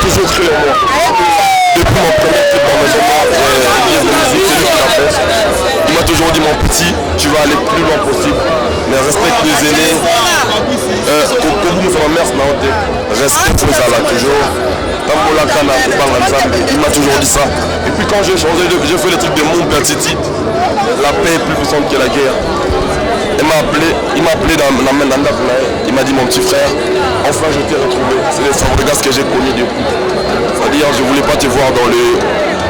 toujours cru en moi. Depuis mon premier clip dans mes livres de musique, c'est lui qui l'a fait. Il m'a toujours dit, mon petit, tu vas aller plus loin possible, mais respecte les aînés. Respecte les Allah toujours. Il m'a toujours dit ça. Et puis quand j'ai changé, j'ai fait le truc de mon Titi, la paix est plus puissante que la guerre. Il m'a appelé dans Nanda, il m'a dit mon petit frère, enfin je t'ai retrouvé. C'est les Fabregas que j'ai connus depuis. C'est-à-dire je voulais pas te voir dans les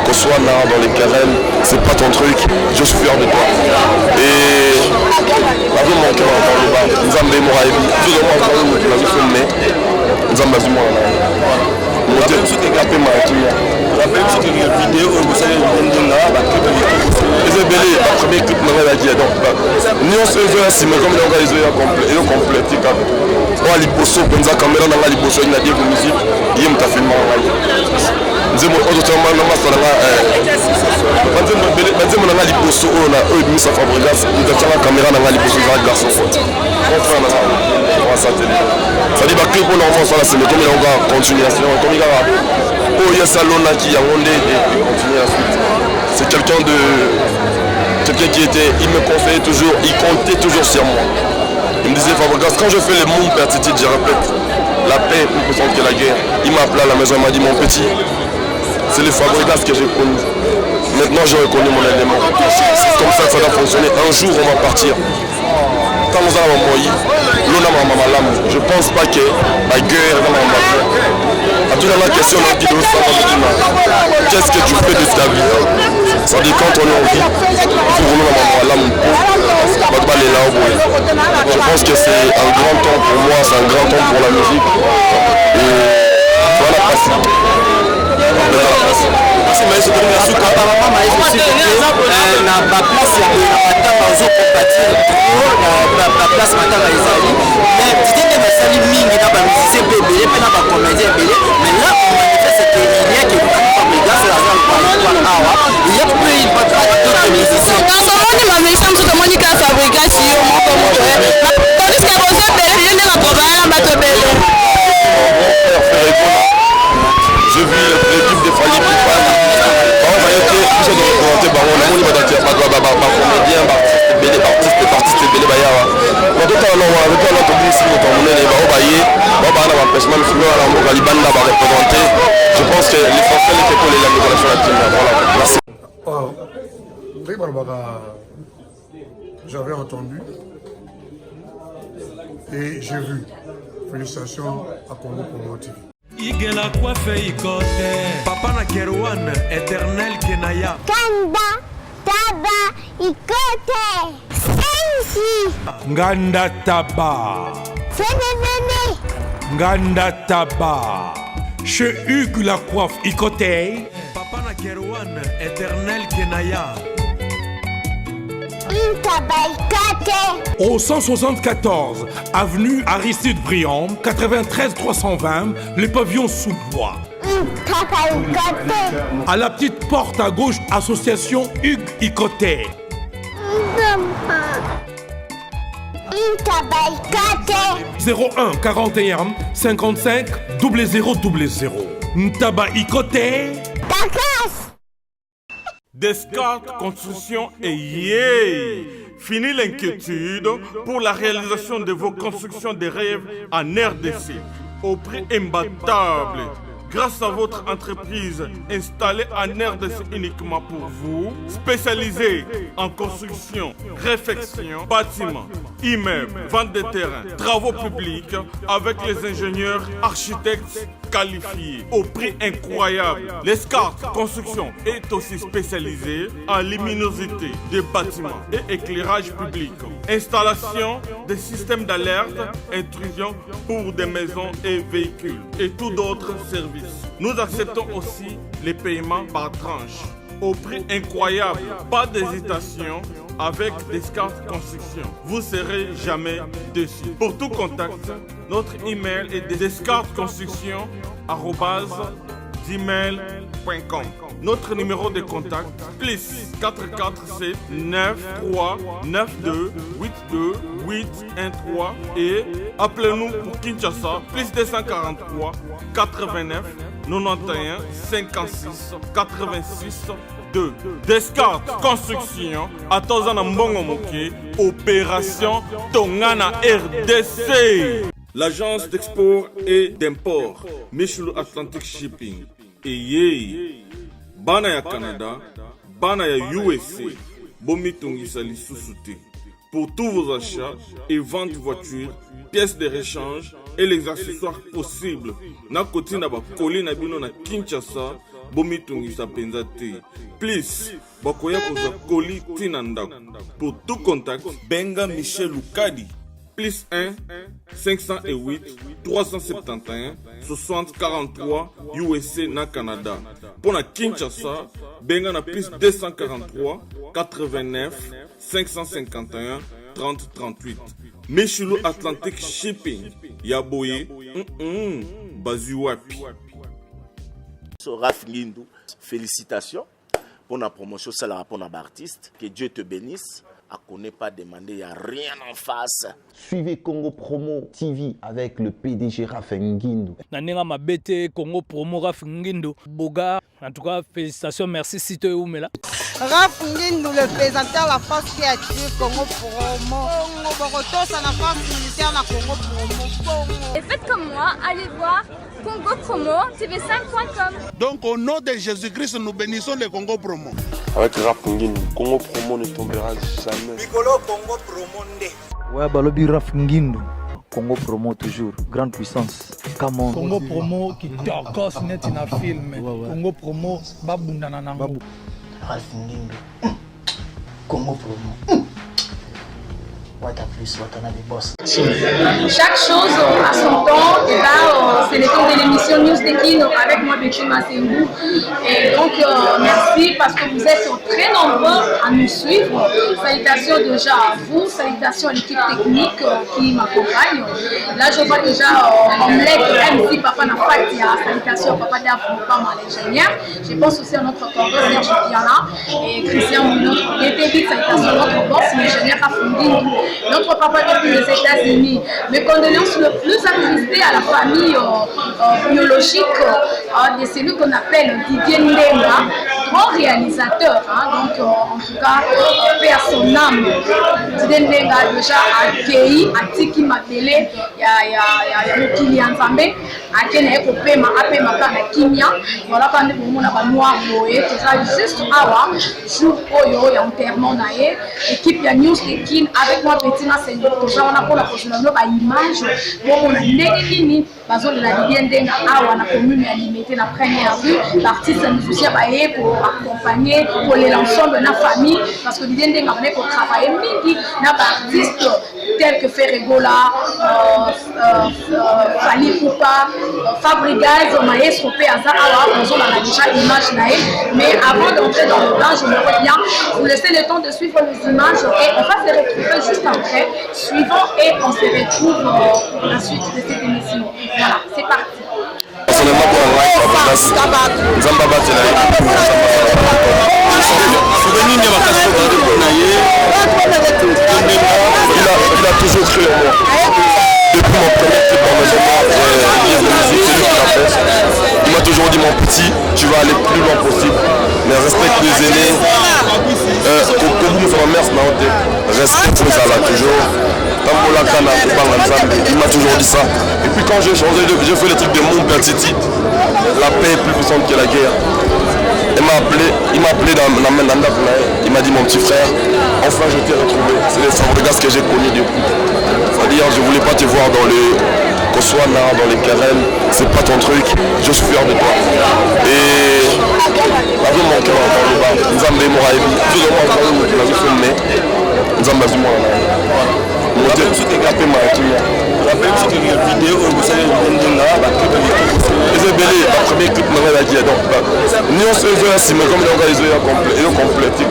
Koswana, dans les querelles, c'est pas ton truc, je suis fier de toi. Et la vie mon cœur dans le bas, nous avons des Moraïbi, tout le monde encore nous avons filmé, nous avons besoin de moi. Nous avons tout écapé ma client. La vidéo, vous savez, les belés, le premier clip nous a dit donc nous se faisons ainsi mais comme on a les yeux complètes on a liposo penza caméra na liposo ina dit musique il me t'a filmé nous avons autrement na masala na na liposo on a eux mis sa Fabregas nous avons la caméra na liposo za garçon faute on va s'atteler ça dit bah clip on enfant ça là c'est mais comme on va continuation comme il a oh il y a Salona qui a rondé et continuer ensuite c'est quelqu'un qui était, il me conseillait toujours, il comptait toujours sur moi. Il me disait Fabregas, quand je fais les mots pertitides, je répète, la paix est plus puissante que la guerre. Il m'a appelé à la maison, il m'a dit mon petit, c'est les Fabregas que j'ai connus. Maintenant j'ai reconnu mon élément. C'est comme ça que ça doit fonctionner. Un jour on va partir. Quand nous allons mourir, je ne pense pas que la guerre est dans ma vie. À toute la question, on a dit qu'est-ce que tu fais de ta vie? Ça dit quand on est en vie, il faut je pense que c'est un grand temps pour moi, c'est un grand temps pour la musique. Et voilà la passe. Merci Maïs, merci apparemment Maïs aussi na ba place ya Matanga ozo compatir la place Matanga ezali mais titende basali mingi na ba musicien bébé pe na ba comédien bébé mais là on manifeste que il y a quelque chose comme les gars sur la zone pour awa il y a peu il va pas d'autres musiciens dans ce monde la musicien tout le monde qui a fabriqué si on monte tandis que vous êtes bébé ne la probable bateau bébé je vis l'équipe de Fali Pipa. On va être obligé de représenter Baron. On va être comédien, artiste belé bayawa. Donc tout à l'heure avec un autre ici au Cameroun les Baron Baye, Baba na empêchement de filmer à la Mogalibanda va représenter. Je pense que l'essentiel est que les langues de la team. Voilà. Merci. J'avais entendu et j'ai vu. Félicitations à Congo pour TV. Igela coiffe ikote Papa na Kerouan éternel Kenaya Kanda Taba ikote Sensi Nganda Taba Fenenene Nganda Taba Chez Hugues la coiffe ikote Papa na Kerouan éternel Kenaya Au 174 avenue Aristide Briand, 93 320, le pavillon sous bois. À la petite porte à gauche, association Hugues Ikoté. 01 41 55 0000. Ntaba Ikoté. Descartes Construction et yeah! Fini l'inquiétude pour la réalisation de vos constructions de rêves en RDC au prix imbattable. Grâce à votre entreprise installée en RDC uniquement pour vous, spécialisée en construction, réfection, bâtiments, immeubles, vente de terrains, travaux publics avec les ingénieurs architectes qualifiés au prix incroyable. L'escarpe Construction est aussi spécialisée en luminosité des bâtiments et éclairage public. Installation des systèmes d'alerte, intrusion pour des maisons et véhicules et tout d'autres services. Nous acceptons aussi les paiements par tranche au prix incroyable. Pas d'hésitation avec Descartes Construction. Vous serez jamais déçus. Pour tout contact, notre email est descartesconstruction@gmail.com. Notre numéro de contact plus 447 93 92 82 813 et appelez-nous pour Kinshasa plus 243 89 91 56 86 2. Descartes Construction, Atozana Mbongo Moké, Opération Tongana RDC. L'agence d'export et d'import, Michulu Atlantic Shipping. Et Bana ya Canada, Bana ya USA, Bomitongisa Lissusute. Pour tous vos achats et ventes de voitures, pièces de rechange et les accessoires possibles. Na koti na ba koli na bino na Kinshasa, Bomitongisa Penzate. Please, bakoya koza koli tina ndako. Pour tout contact, Benga Michel Lukadi. Plus 1 508 371 60 43 USA na Canada. Pour la Kinshasa, Benga na plus 243 89 551 30 38. Michulu Atlantic Shipping. Yaboye, Bazuapi. Raf Ngindou, félicitations pour la promotion, c'est la rapport d'artiste. Que Dieu te bénisse. À connaît pas demander, il n'y a rien en face. Suivez Congo Promo TV avec le PDG Raf Ngindou. Nanenga Mabete, Congo Promo Raf Ngindou. Boga, en tout cas, félicitations, merci Sito Oumela. Raf Ngindou, le présentateur de la force créative Congo Promo. Boroto, c'est la force militaire de Congo Promo. Et faites comme moi, allez voir Congo Promo, tv5.com. Donc au nom de Jésus-Christ, nous bénissons le Congo Promo. Avec Raf Ngindou, Congo Promo ne tombera jamais. Piccolo Congo Promo nde. Ouais, Balobi Raf Ngindou. Congo Promo toujours, grande puissance. Come on. Congo Promo qui torcos net in a film. Congo Promo babundana nango. Raf Ngindou. Congo Promo. Chaque chose a son temps, et là c'est le temps de l'émission News Tekin avec moi Betty Massengou. Et donc merci parce que vous êtes très nombreux à nous suivre. Salutations déjà à vous, salutations à l'équipe technique qui m'accompagne. Là je vois déjà Omelette, MC Papa Nafatia, salutations à Papa Dafou, l'ingénieur. Je pense aussi à notre corps Serge Piana et Christian notre DTV, salutations à notre boss, l'ingénieur Afunding. Notre papa depuis les États-Unis. Mes condoléances le plus attristées à la famille biologique de celui qu'on appelle Didier Ndenga, grand réalisateur. Donc en tout cas, paix à son âme. Didier Ndenga a déjà accueilli, a dit qu'il m'appelait, il y a Kylian Zambé, a dit qu'il y a un Kimia. Voilà quand on a un noir boé, tout ça juste avant, jour où il y a un enterrement, équipe de News Tekin avec moi. Petit Massengou, on a pour la position de l'image, on a négligé, parce que la Didier Ndenga a la commune alimentée la première vue, l'artiste nous aussi pour accompagner pour l'ensemble de la famille, parce que Didier Ndenga a pour travailler midi, n'a pas artistes tels que Ferregola, Fali Poupa, Fabrigaz, Maestro Péaza, on a déjà l'image, mais avant d'entrer dans le bain, je me bien vous laisser le temps de suivre les images et on va se retrouver juste après, suivant et on se retrouve pour la suite de cette émission. Voilà, c'est parti. Il a toujours cru en moi. Depuis mon premier clip dans mes il m'a toujours dit mon petit, tu vas aller plus loin possible, mais respecte les aînés. Respecte les alas toujours. Il m'a toujours dit ça. Et puis quand j'ai changé, j'ai fait le truc de mon père Titi, la paix est plus puissante que la guerre. Il m'a appelé dans Nanda, il m'a dit mon petit frère, enfin je t'ai retrouvé. C'est les Fabregas que j'ai connus depuis. C'est-à-dire je voulais pas te voir dans le Koswana, dans les querelles, c'est pas ton truc, je suis fier de toi. Et la vie mon cœur dans le bas, nous avons des moraïbis, tout le monde a vu la vie filmée, nous avons vu moi. Monter tout est capé ma vidéo, vous savez, les belés, la première clip n'a rien à dire. Donc, nous on se veut ainsi, mais comme les organisateurs ils ont complété.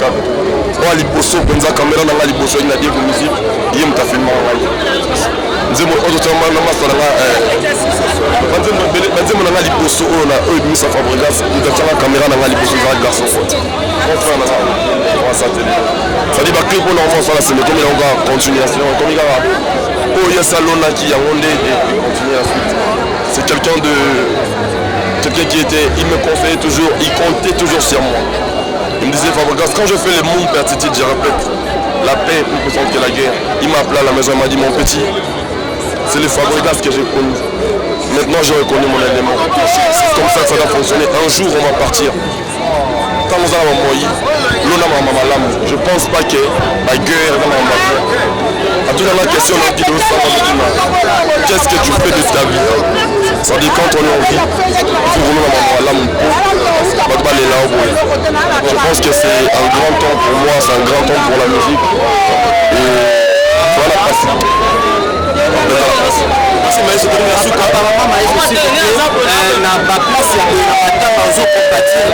On a les poissons, on a la caméra, on a les poissons, il a dit que musique, il y a un film. Nous avons automatiquement la masse, on a les poissons, on a eux, nous ça Fabregas, nous avons la caméra, on a les poissons, on a les garçons. Ça dit que pour l'enfant, c'est comme il y a une continuation. Comme il y a un salon qui a rondé et continue ensuite. C'est quelqu'un quelqu'un il me conseillait toujours, il comptait toujours sur moi. Il me disait Fabregas, quand je fais le monde pertitide, je répète, la paix est plus puissante que la guerre. Il m'a appelé à la maison, il m'a dit mon petit, c'est le Fabregas que j'ai connu. Maintenant j'ai reconnu mon élément. C'est comme ça que ça doit fonctionner. Un jour on va partir. Je pense pas que la guerre est dans ma vie. À toute la question, qu'est-ce que tu fais de ta vie? Ça dit quand on est en vie, je pense que c'est un grand temps pour moi, c'est un grand temps pour la musique. Et voilà la place. Merci Maïs, apparemment Maïs aussi na ba place ya matanga ozo compatir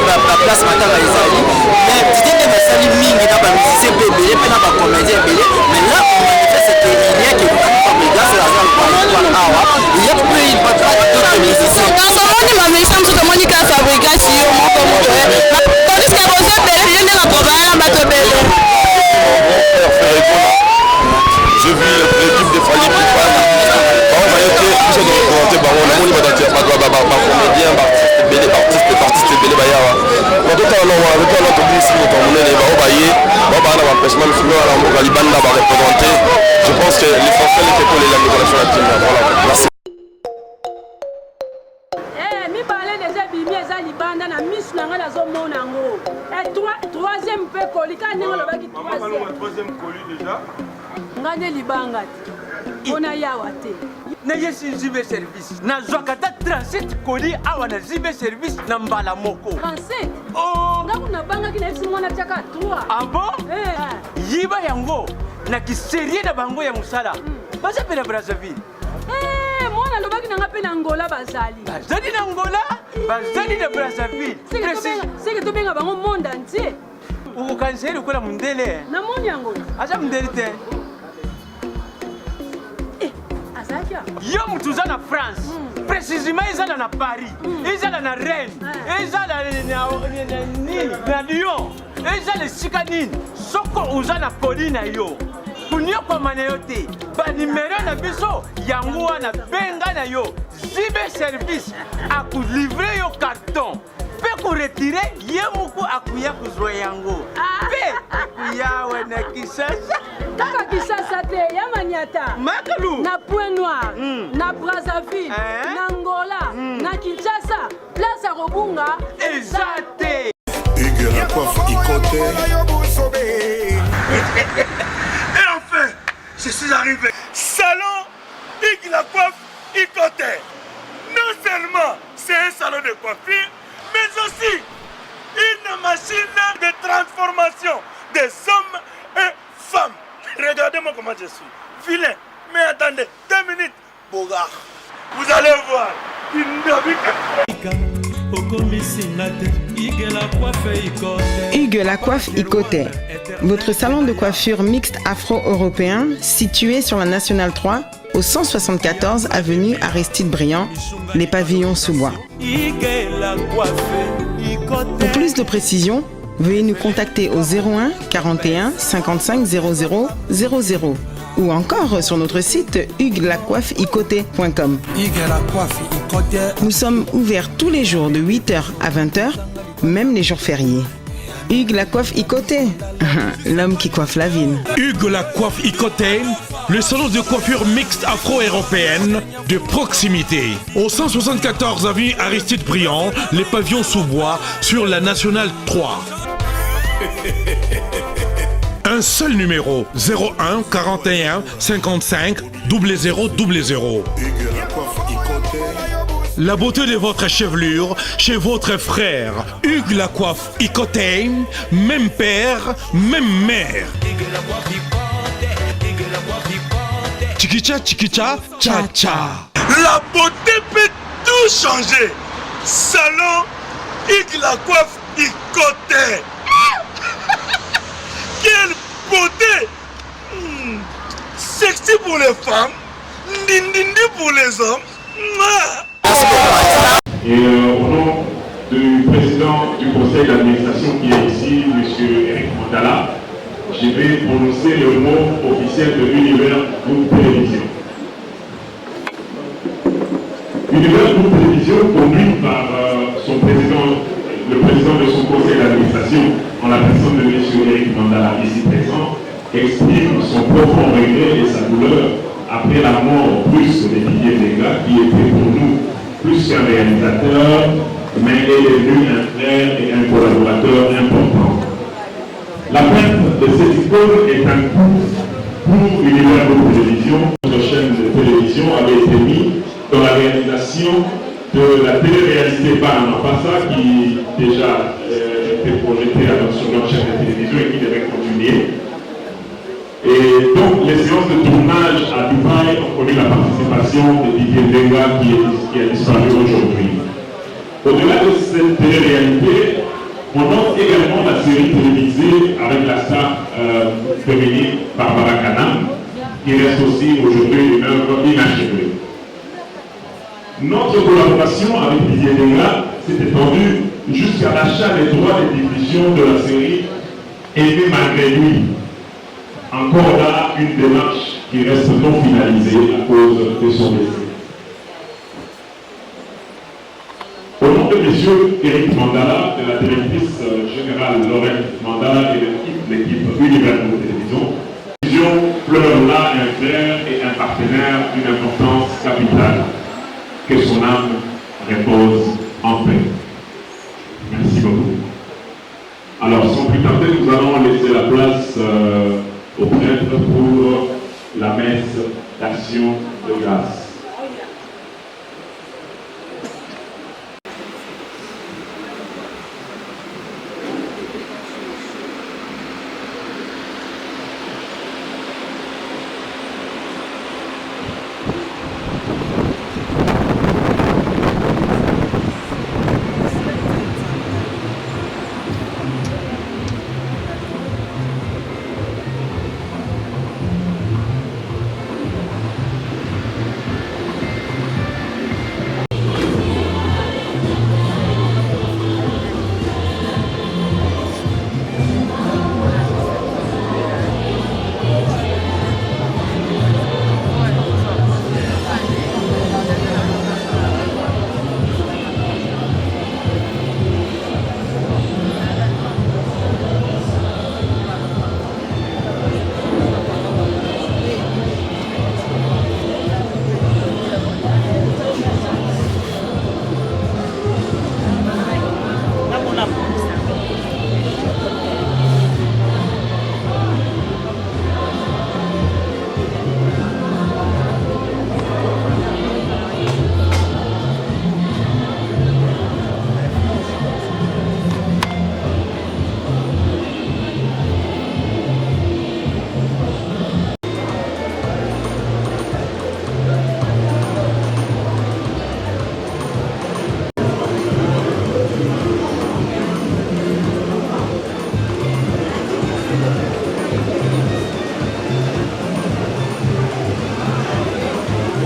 ba place matanga ezali mais titende basali mingi na ba musicien pe belé pe na ba comédien belé mais là on manifeste que il y a que Fabregas la zone kwa awa il y a peu il pas d'autres musiciens quand on dit ma musicien tout le monde dit Fabregas yo moko moko tandis que bozo belé il y a na probala bato belé. Je vis l'équipe de Fali Poupa. On va être obligé de représenter Baron. On va être comédien, artiste belé bayawa. Donc tout à l'heure avec un autre ici au Cameroun les Baron Bayé, on va avoir empêchement de finir à la Mogaliban là va représenter. Je pense que l'essentiel est que les relations à team. Voilà. Merci. Mi parler déjà bimi eza libanda na misu na ngala zo mona ngo. Et troisième pe kolika ningo lo baki troisième colis déjà. Ngane libanga ona yawa te na yesi zibe service na zwakata transit colis awa na zibe service na mbala moko transit oh ngaku na banga kina yesi mwana chaka 3 ah bon yiba yango na kiserie na bango ya musala basa pe na Brazzaville mwana lobaki na ngape na Angola bazali na Angola bazali na Brazzaville c'est que to benga bango monde entier ukanseri kula mundele na moni yango acha mundele te yo mutuza na France précisément ezala na Paris ezala na Rennes ezala na Lyon ezala esika nini soko uza na poli na yo kunyokwama na yo te banimero na biso yango wana benga na yo zibe service akulivre yo carton pe kuretire ye muku akuya kuzwa yango pe akuya na Kinshasa kaka Kinshasa te ya Maniata Makalu na Point Noir na Brazzaville na Angola na Kinshasa place à Robunga ezate Hugues la coiffe Ikote. Et enfin je suis arrivé salon Hugues la coiffe Ikote. Non seulement c'est un salon de coiffure mais aussi une machine de transformation des hommes et femmes. Regardez-moi comment je suis. Vilain. Mais attendez, 2 minutes. Bogard. Vous allez voir. Hugues la coiffe Ikote. Votre salon de coiffure mixte afro-européen situé sur la Nationale 3 au 174 avenue Aristide Briand, les pavillons sous bois. Pour plus de précisions, veuillez nous contacter au 01 41 55 00 00 ou encore sur notre site hugueslacoiffeikote.com. Nous sommes ouverts tous les jours de 8h à 20h, même les jours fériés. Hugues la coiffe Ikote, l'homme qui coiffe la ville. Hugues la coiffe Ikote, le salon de coiffure mixte afro-européenne de proximité. Au 174 avenue Aristide Briand, les pavillons sous bois sur la Nationale 3. Un seul numéro, 01 41 55 00 00. La beauté de votre chevelure chez votre frère. Hugues la coiffe Ikote, même père, même mère. Chikicha, chikicha, cha cha. La beauté peut tout changer. Salon Hugues la coiffe Ikote. Quelle beauté! Sexy pour les femmes, dindindi pour les hommes. Et au nom du président du conseil d'administration qui est ici, M. Eric Montala, je vais prononcer le mot officiel de l'univers Groupe Télévision. Univers Groupe Télévision, conduit par son président, le président de son conseil d'administration, en la personne de M. Eric Mandala, ici présent, exprime son profond regret et sa douleur après la mort brusque de Didier Denga, qui était pour nous plus qu'un réalisateur, mais est devenu un frère et un collaborateur important. La perte de cette icône est un coup pour Univers Groupe Télévision. Notre chaîne de télévision avait été mise dans la réalisation de la télé-réalité Panama-Passa qui déjà était projetée sur notre chaîne de télévision et qui devait continuer. Et donc les séances de tournage à Dubaï ont connu la participation de Didier Denga qui a disparu aujourd'hui. Au-delà de cette télé-réalité, on note également la série télévisée avec la star féminine Barbara Kanam, qui reste aussi aujourd'hui une œuvre inachevée. Notre collaboration avec Didier Denga s'est étendue jusqu'à l'achat des droits de diffusion de la série Aimé malgré lui. Encore là, une démarche qui reste non finalisée à cause de son décès. Au nom de M. Eric Mandala, de la directrice générale Lorraine Mandala et de l'équipe Univers Groupe Télévision, Télévision pleure là un frère et un partenaire d'une importance capitale. Que son âme repose en paix. Merci beaucoup. Alors, sans plus tarder, nous allons laisser la place au prêtre pour la messe d'action de grâce.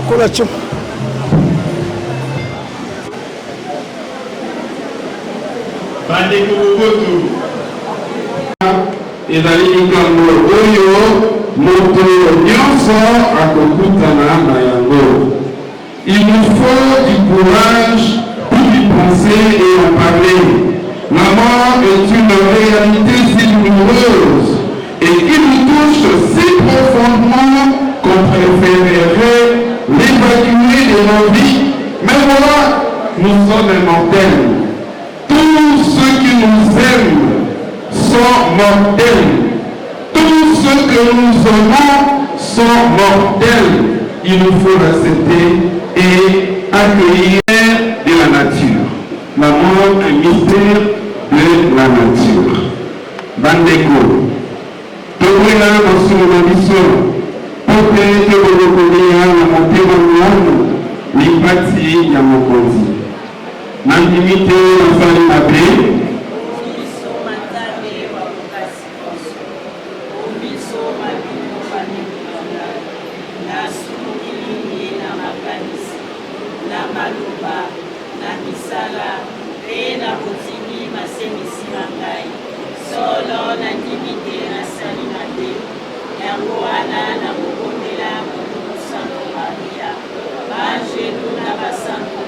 Collation. bandeko boboto ezali likambo oyo moto nyonso akokutana na yango. Il nous faut du courage pour y penser et en parler. La mort est une réalité si douloureuse et qui nous touche si profondément qu'on préférerait l'évacuer de nos vies. Mais voilà, nous sommes immortels. Tous ceux qui nous aiment sont mortels. Tous ceux que nous aimons sont mortels. Il nous faut l'accepter et accueillir de la nature. La mort est un mystère de la nature. Bandeko, tokola masumo biso, pote tokokolia na motema mwana, lipati ya mokonzi. Nandimite afali mabe. Santo Maria, Ange do Nava Santo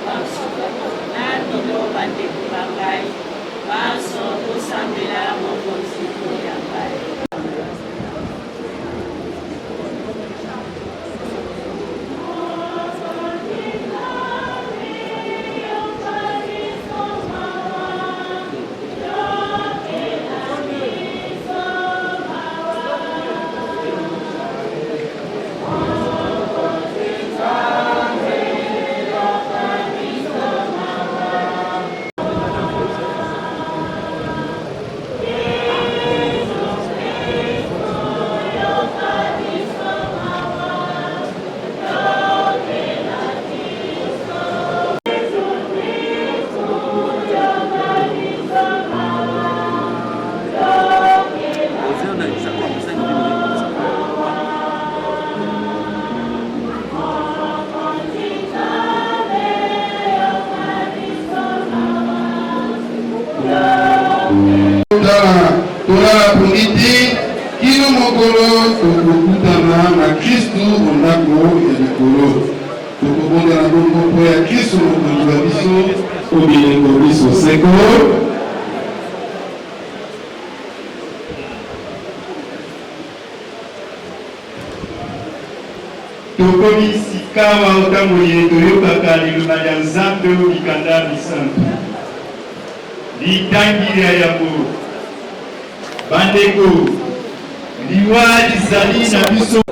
Tokomi sikawa otamboye toyokaka liloba ya nzambe oyo likanda misantu litangili ya yango bandeko liwa lizali na biso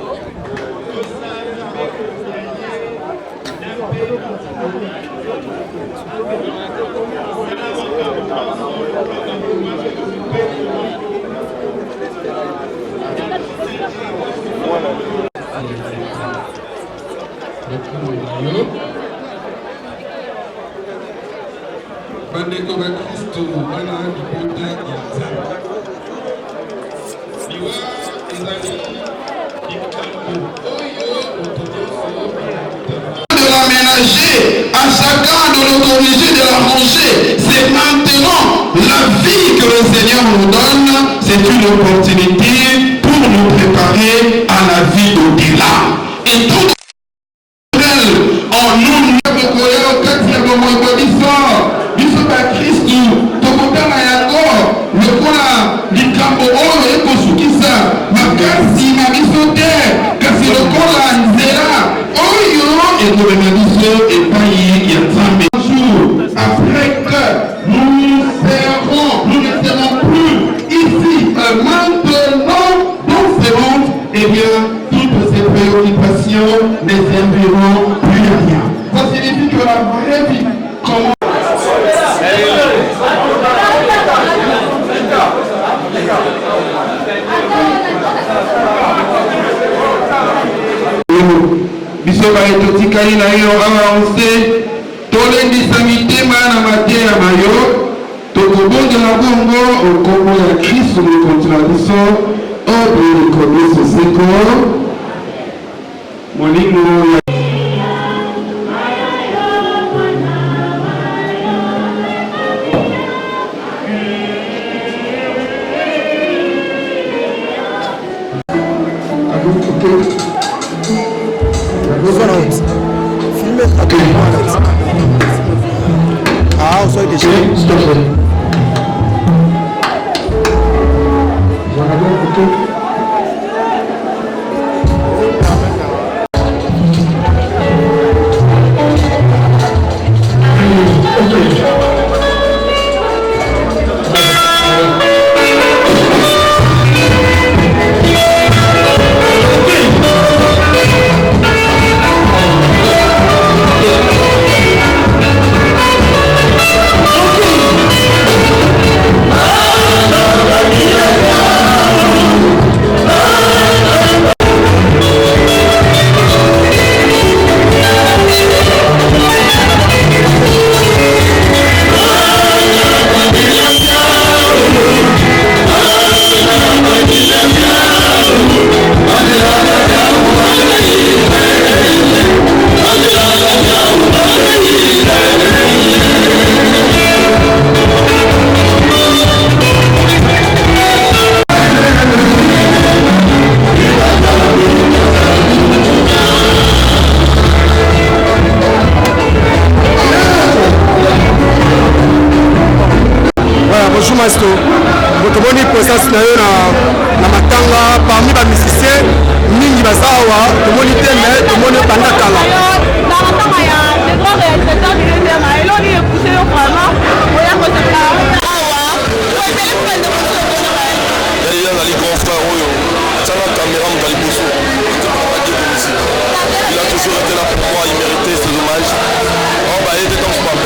bandeko bakristo bana libota ya nzambe liwa ezali likambo oyo moto nyonso de l'aménager, à chacun de l'autoriser, de l'arranger. C'est maintenant la vie que le Seigneur nous donne. C'est une opportunité pour nous préparer à la vie d'au-delà. Et tout en nous, likambo oyo ekosukisa makasi na biso te kasi lokola nzela oyo ekomema biso epai ya nzambe. Après que nous ne serons plus ici maintenant dans ce monde, eh bien toutes ces préoccupations ne serviront plus à rien. Ça signifie que la vraie vie commence. biso baetotikali na yo avancé tolendisa mitema na mateya na yo tokobondela bongo okombo ya kristo mokonzi na biso oyo ekomiso seko molimo ya Okay.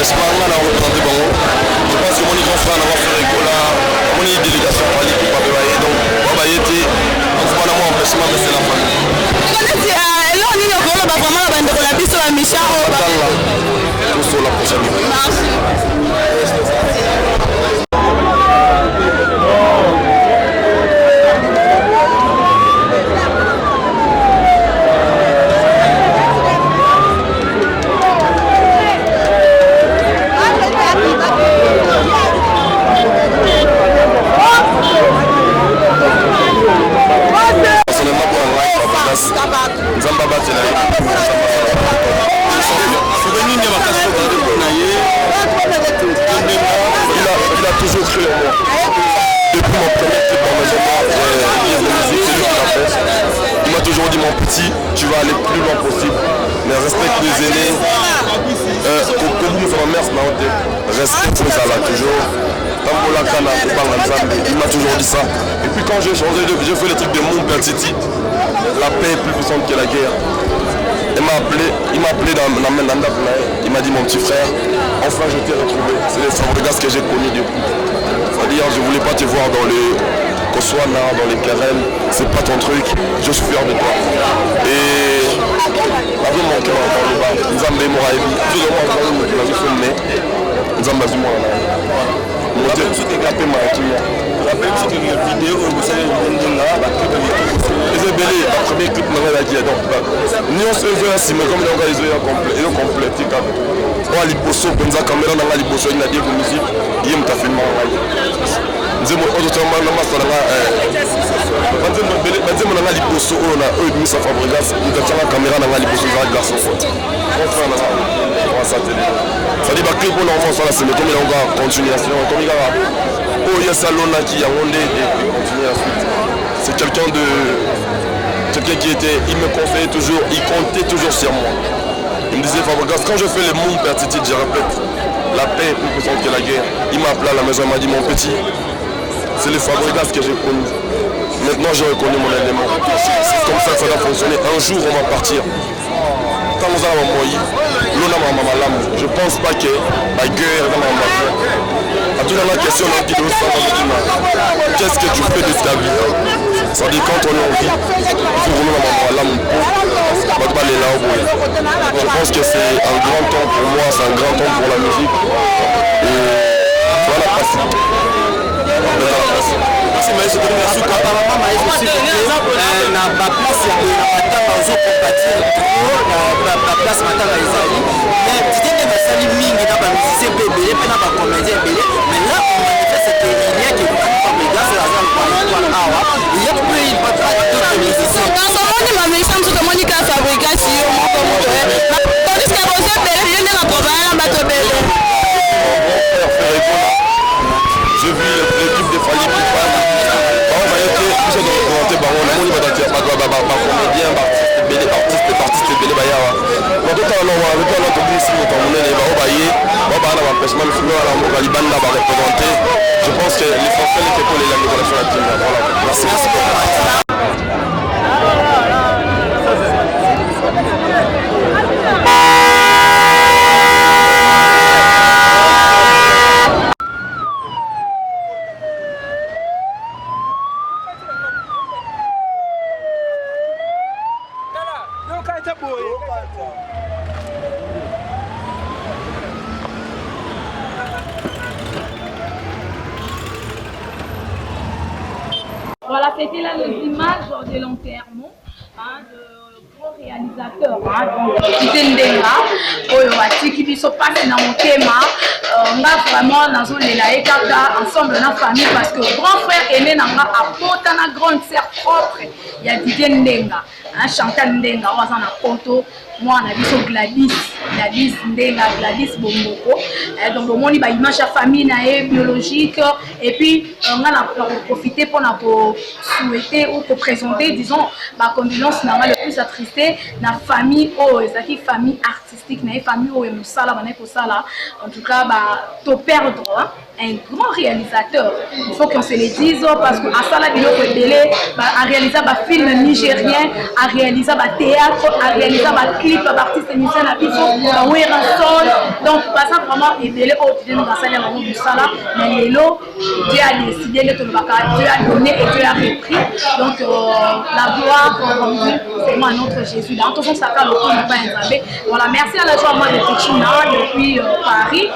empêchement on a représenté Bango. Je pense que mon grand frère n'a pas fait Ricola, mon délégation pour aller pour Babé donc on va y être on se voit dans mon empêchement mais c'est la famille. Là on est vraiment la bande de la piste à Michel. Sur la prochaine. Merci. Il a toujours cru en moi. Depuis mon premier clip dans mes enfants, il m'a toujours dit mon petit, tu vas aller plus loin possible, mais respecte les aînés. Respecte les Allah toujours. Il m'a toujours dit ça. Et puis quand j'ai changé, j'ai fait le truc de mon père Titi, la paix est plus puissante que la guerre. Il m'a appelé dans il m'a dit mon petit frère, enfin je t'ai retrouvé. C'est les Fabregas que j'ai connus depuis. C'est-à-dire je voulais pas te voir dans les Koswana, dans les querelles, c'est pas ton truc, je suis fier de toi. Et avec mon cœur dans le bas, nous avons des Moraïbi, tout le monde a vu filmer, nous avons vu moi là. Mon Dieu, tout est capé ma vie. Rappelle que une vidéo où vous savez, les ébélés, le premier clip n'a rien dit. Donc, nous on se veut ainsi, mais comme ils ont complété. On a l'hyposo, on a caméra, on a l'hyposo, il a dit que musique, il y a un café de Maraï. Nous avons autrement la masse dans la. Nous avons l'hyposo, on a eux, nous, ça Fabregas, nous avons la caméra, on a l'hyposo, on a le garçon. Ça dit que clip pour l'enfant, c'est comme il y a une continuation. Comme il y a un salon qui a rondé et continue ensuite. C'est quelqu'un qui était, il me conseillait toujours, il comptait toujours sur moi. Il me disait Fabregas, quand je fais les mondes pertitides, je répète, la paix est plus puissante que la guerre. Il m'a appelé à la maison, il m'a dit mon petit, c'est les Fabregas que j'ai connus. Maintenant j'ai reconnu mon élément. C'est comme ça que ça doit fonctionner. Un jour on va partir. Quand nous allons mourir, je ne pense pas que la guerre est dans ma vie. À toute la question, on a dit qu'est-ce que tu fais de ta vie? Ça dit quand on est en vie, il faut revenir à l'âme. Je pense que c'est un grand temps pour moi, c'est un grand temps pour la musique. Et voilà, passe. Merci Maïs, merci apparemment Maïs aussi na ba place ya na bazo compatir na place matanga ezali mais titende basali mingi na ba musicien bébé pe na ba comédien bébé mais là on manifeste que il y a que Fabregas la zone pour awa il y a plus il pas d'autres musiciens dans ce monde ma musicien tout le monde qui a Fabregas yo moko moko tandis que vous êtes bébé il y a na travailler na bato bébé. Je vis l'équipe de Fali Poupa. On va être plus de représenter Baron. On va être comédien, artiste, belé bayawa. Donc tout à l'heure, avec un autre ici, on va aller on va aller à l'empêchement de finir à la Mokaliban là va représenter. Je pense que l'essentiel est pour les relations actives. Voilà. Merci beaucoup. Voilà, c'était là les images de l'enterrement de grands réalisateurs. Donc, Ndenga, Oyo Atiki Biso passe dans mon thème. On a vraiment dans zone de kaka ensemble dans la famille parce que grand frère aîné n'a apporté une grande sœur propre. Il y a Didier Ndenga, Chantal Ndenga, on a un poto. Moi, on a vu Gladys Ndenga, Gladys Bomboko. Donc, on a une image de famille biologique. Et puis, on a profité pour souhaiter ou pour présenter, disons, ma condolence le plus attristée dans la famille, c'est-à-dire famille artistique, dans la famille où en tout cas, to perdre un grand réalisateur. Il faut qu'on se le dise parce qu'à ça, à réaliser un film nigérien, à réaliser un théâtre, à réaliser un clip d'artistes musiciens à Biso, donc, ça vraiment ebele oyo tode nous basali ya bango mosala mais lelo Dieu a décidé de tolobaka Dieu a donné et Dieu a repris donc la gloire rendue vraiment à notre Jésus dans tout ça quand le coup n'est pas Nzambe. Voilà, merci à la joie moi de Pichina depuis Paris.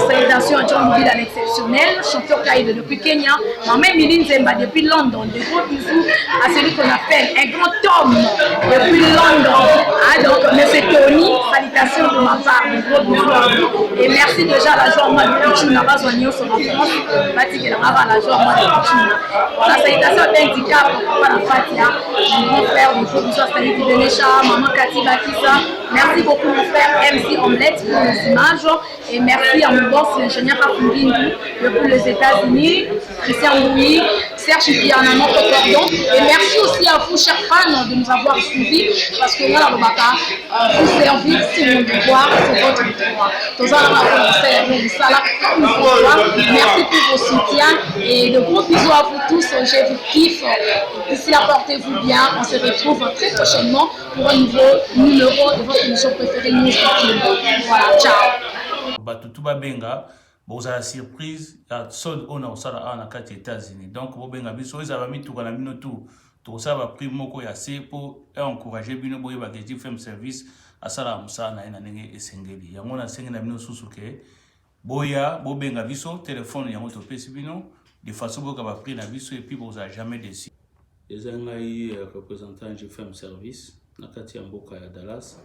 Salutations à John Mobile à l'exceptionnel, chanteur Kaïd depuis Kenya, Maman Miline Zemba depuis London, de gros bisous à celui qu'on appelle un grand homme depuis London. Ah, donc monsieur Tony, salutations de ma part, de gros bisous à vous. Et merci déjà à la joie moi de Pichina, Bazoignon sur la France, Batik et la joie moi de Pichina. Voilà, salutations à Handicap, Papa la Fatia, mon grand frère, de gros bisous à Stanley Benecha, Maman Cathy Bakissa. Merci beaucoup mon frère MC Omelette pour les images et merci à mon boss l'ingénieur Afungini depuis les États-Unis, Christian Louis, Serge Piana, notre cordon et merci aussi à vous chers fans de nous avoir suivis parce que voilà le matin vous servir c'est mon devoir, c'est votre devoir. Merci pour vos soutiens et de gros bisous à vous tous, je vous kiffe. D'ici là portez-vous bien, on se retrouve très prochainement pour un nouveau numéro de votre émission préférée News Tequino. Voilà, ciao. Batutu babenga bozala surprise ya sod ona osala ana kati États-Unis. Donc bobenga biso ezaba mituka na bino tout. Tosala ba prix moko ya se pour encourager bino boye ba Keti FM service asala musana na ndenge esengeli. Yango na sengi na bino susuke boya bobenga biso téléphone yango to pesi bino de façon boka ba prix na biso et puis bozala jamais déçu. Ezangai représentant GFM service na kati ya mboka ya Dallas.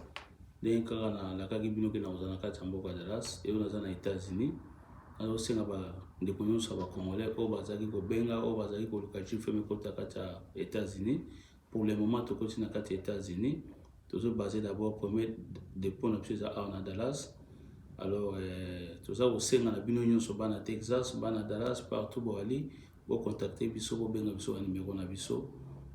Ndenge kaka na lakaki bino ke na ozana kati ya mboka ya Dallas et on a na États-Unis. Alors senga ba ndeko nyonso ba Congolais o bazaki ko benga o bazaki ko luka GFM kota kati ya États-Unis. Pour le moment to koti na kati ya États-Unis. Toujours basé d'abord premier dépôt na pesa à Dallas. Alors tout ça au senga na bino nyonso ba na Texas, ba na Dallas partout bo ali bo contacter biso bo benga biso na numéro na biso.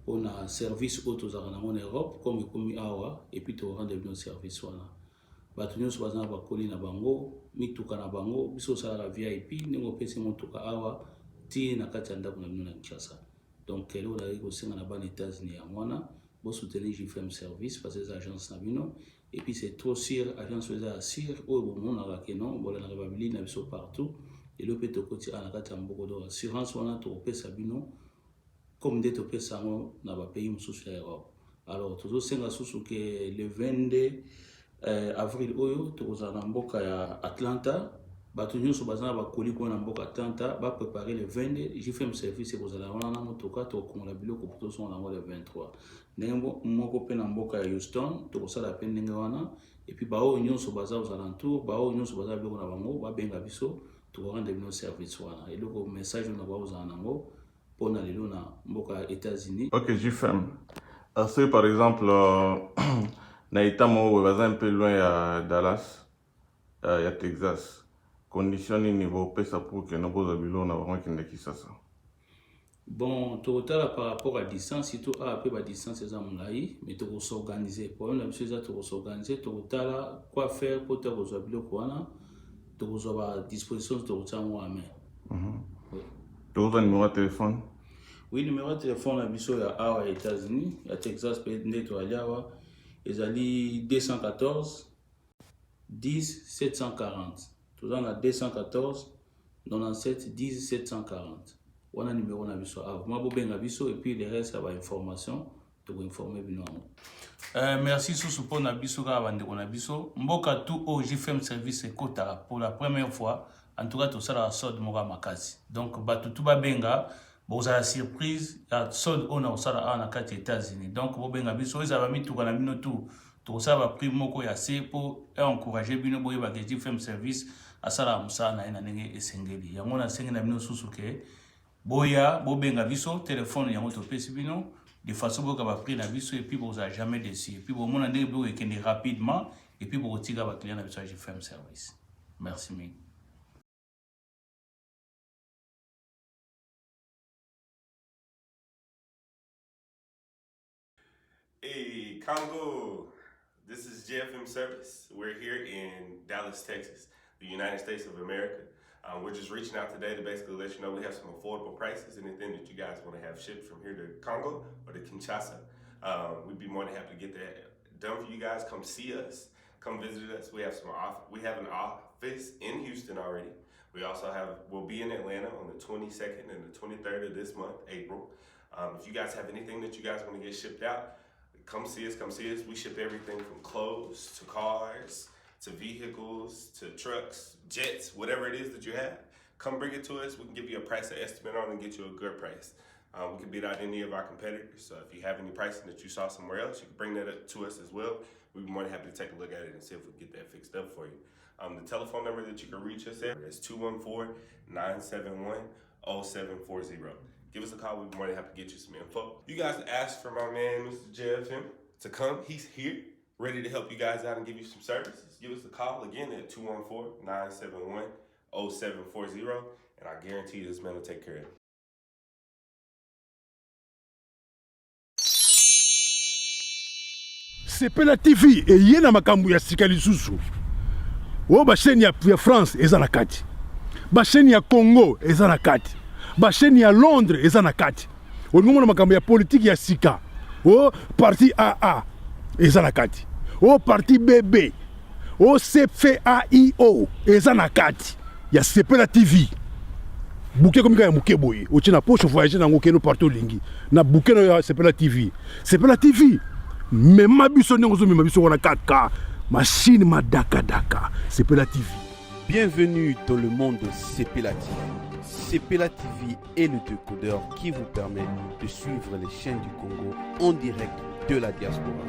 On a service auto en Europe comme awa et puis to rendre nos services wana batu nyonso bazana ba koli na bango mituka na bango biso sala la VIP ningo pesi motuka awa ti na kati ya ndako na bino na Kinshasa. Donc kelo la ko singa na ban États-Unis ya mwana bo soutenir GFM service parce que les agences na bino et puis c'est trop sûr agence faisait sûr au bon na ka kenon bo na babili na biso partout et le peto koti ana kati ya mboko do assurance wana to pesa bino comme des topés sango na ba pays mususu ya Europe. Alors toujours senga susu que le 22 avril oyo toza na mboka ya Atlanta batu nyonso bazana ba koli ko na mboka Atlanta ba préparer le 22 GFM service et bozala wana na motoka to kongola biloko pour son na le 23 ndenge moko pe na mboka ya Houston to kosala pe ndenge wana et puis ba o nyonso baza aux alentours ba o nyonso baza biloko na bango ba benga biso to rendre bino service wana et le message na ba aux nango pour aller na mboka États-Unis. Ok, JFM. Est-ce que par exemple, Naïtamo est un peu loin à Dallas, à Texas, condition niveau pesa pour que nous avons besoin d'avoir un qui ça. Bon, total par rapport à distance, si tu as un peu de distance, c'est ça mon avis, mais tu vas s'organiser. Pour une chose, tu vas s'organiser. Total, quoi faire pour te résoudre quoi na? Tu vas avoir à disposition de ton moi-même. Tu as un numéro de téléphone? Oui, numéro de téléphone à Bisso aux États-Unis, à Texas, peut-être à Yawa, ils allaient 214 10 740. Tout dans la 214 97 10 740. On a numéro à Bisso. Moi, je vais à Bisso et puis le reste, ça va information. Tu vas informer bien. Merci sous pour Nabiso Nabiso. Mboka tout au GFM service Kota pour la première fois. En tout cas, tout ça la sod Mora Makasi. Donc, Batutu Benga, vous avez la surprise, la sod on a osala na kati États-Unis. Donc, vous benga biso, ils avaient mis tout dans la mino tout ça va prix moko ya se pour encourager bino boye ba GFM service à sala musana na ndenge esengeli. Yango na sengi na bino susuke boya bo benga biso téléphone yango to pesi bino de façon boka ba prix na biso et puis vous avez jamais déçu. Et puis vous mona ndenge bo ekende rapidement et puis vous retirez ba client na biso GFM service. Merci mille. Hey, Congo, this is JFM Service. We're here in Dallas, Texas, the United States of America. We're just reaching out today to basically let you know we have some affordable prices, anything that you guys want to have shipped from here to Congo or to Kinshasa. We'd be more than happy to get that done for you guys. Come see us. come visit us. We have an office in Houston already. We'll be in Atlanta on the 22nd and the 23rd of this month, April. If you guys have anything that you guys want to get shipped out, come see us. We ship everything from clothes to cars to vehicles to trucks, jets, whatever it is that you have. Come bring it to us. We can give you a price estimate on it and get you a good price. We can beat out any of our competitors. So if you have any pricing that you saw somewhere else, you can bring that up to us as well. We'd be more than happy to take a look at it and see if we can get that fixed up for you. The telephone number that you can reach us at is 214-971-0740. Give us a call. We'd be more than happy to get you some info. You guys asked for my man, Mr. JFM, to come. He's here, ready to help you guys out and give you some services. Give us a call again at 214-971-0740, and I guarantee you this man will take care of it. Sepela TV eye na makambo ya sika lisusu. O basheni ya France eza na kati. Basheni ya Congo eza na kati. Basheni ya Londres eza na kati. Olingo na makambo ya politiki ya sika. O parti AA eza na kati. O parti BB. O CFAIO eza na kati. Ya Sepela TV. Bouquet comme ya muke boye. O tina poche voyager na ngokeno partout lingi. Na bouquet na Sepela TV. Sepela TV. Mais ma biso ndongo ma biso wana 4K machine madaka daka Sepela TV. Bienvenue dans le monde de Sepela TV. Sepela TV est le décodeur qui vous permet de suivre les chaînes du Congo en direct de la diaspora.